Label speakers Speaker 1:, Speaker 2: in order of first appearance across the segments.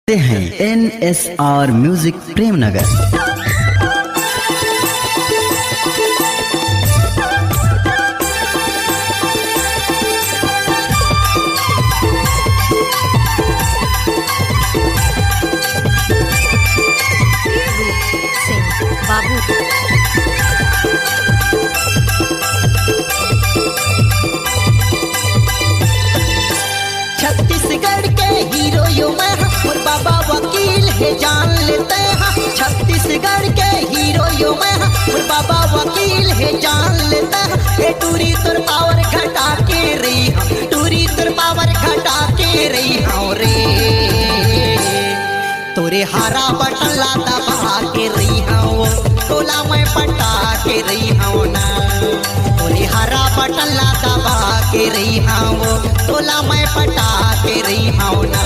Speaker 1: हैं NSR music Premnagar.
Speaker 2: Chhattisgarh के hero यो मैं और बाबा वकील है जान लेते हैं। छत्तीसगढ़ के हीरो यो मैं और बाबा वकील है जान लेते हैं। ये टूरी तुर पावर घटा के रही हम, टूरी तुर पावर घटा के रही हम रे। तोरे हारा बटन ला दबा के रही हूँ, तोला मैं पटा के रही हूँ ना। तोरे हरा बटन ला दबा के रही हूँ, तोला मैं पटा के रही हूँ ना।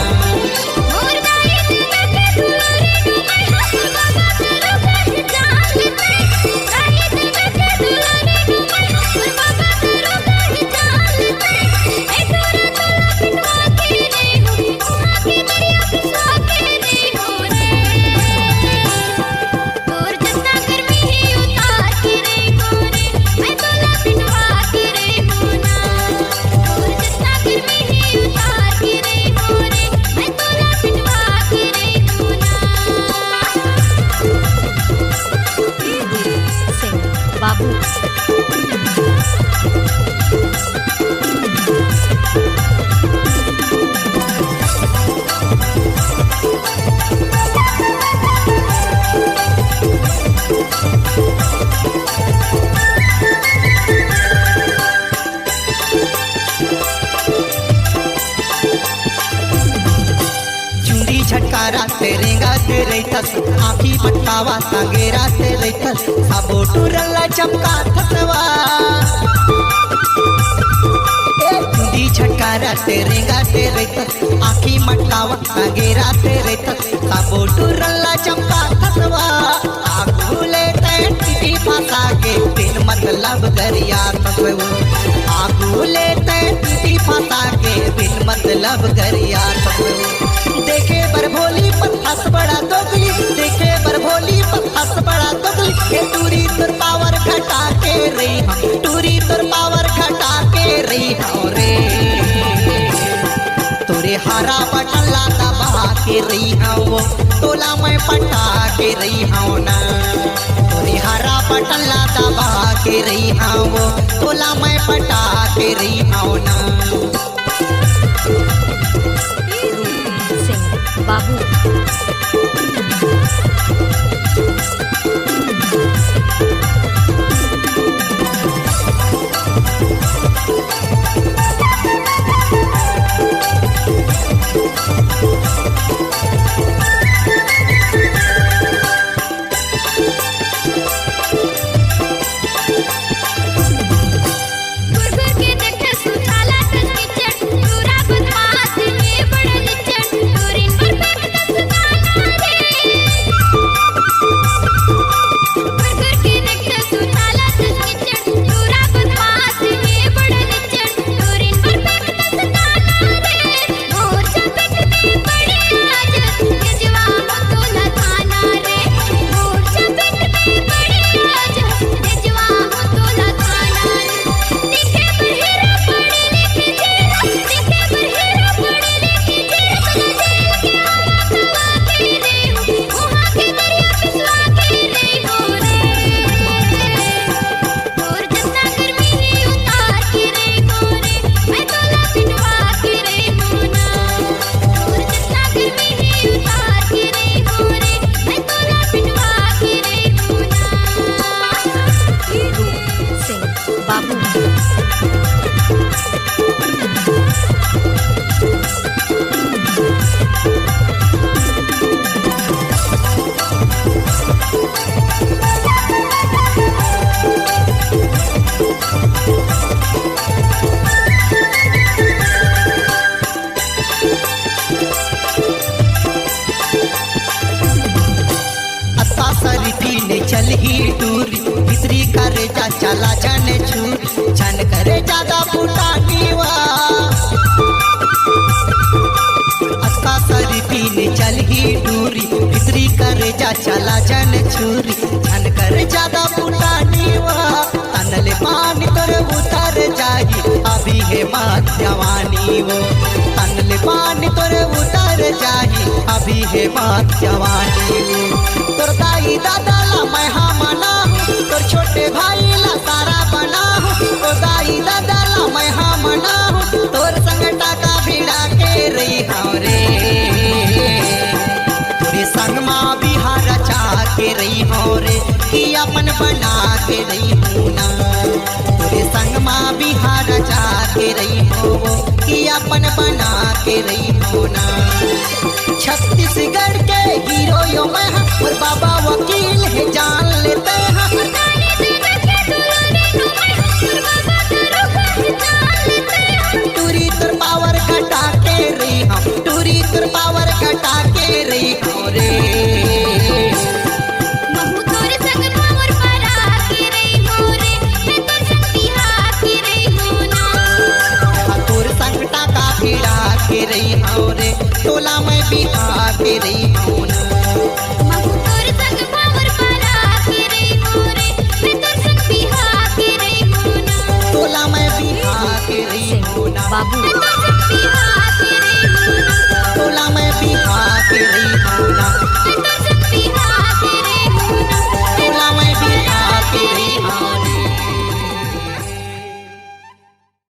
Speaker 2: झटकारा तेरे गाते रहतस, आँखी मटकावा तांगेरा ते रहतस, सबो टुरला चपका थसवा। दी झटकारा तेरे गाते रहतस, आँखी मटकावा तांगेरा ते रहतस, सबो टुरला चपका थसवा। आगू लेते टिटी फंसा के बिन मतलब गरिया थसवा। आगू लेते टिटी फंसा के बिन मतलब गरिया थसवा। देखे बर भोली पत्थस बड़ा दोगली, देखे बर भोली पत्थस बड़ा दोगली। ये टूरी तुर पावर घटा के रही हम, टूरी तुर पावर घटा के रही हम रे। तोरे हरा बटन ला दबा के रही हूँ, तोला मैं पटा के रही हूँ ना। तोरे हरा बटन ला दबा के रही हूँ, तोला मैं पटा के रही हूँ ना। बाबू चल ही दूरी भीतरी करे जा चला जाने छू छन करे ज्यादा फुटानीवा अस्का सरी पीने चल ही दूरी भितरी करे जा चला जन छुरी झन कर ज्यादा पुटानी वा तनले पानी तोर उतर जाही अभी है मात जवानी वो तनले पानी तोर उतर जाही अभी है मात जवानी वो तोर दाई दादा ला मैं हाँ मना तोर छोटे भाई ला सारा बना तोर दाई दादा ला मैं हाँ मना तोर संग टाका भिड़ा के रही हाँ रे तोरे संग माँ बिहार चा के रही हो रे कि अपन बना के रही हूँ ना तोरे संग माँ बिहार चा के रही हो कि अपन बना के रही हो ना छत्तीसगढ़ के हीरो यो मैं और बाबा वकील है जान लेते हैं टूरी तुर पावर घटा के रही हम टूरी तुर पावर घटा के रही हो रे के रही हो रे टोला में बिहा के रही हो ना टोला में बिहा के रही हो ना
Speaker 3: बाबू
Speaker 2: टोला में बिहा के रही हो ना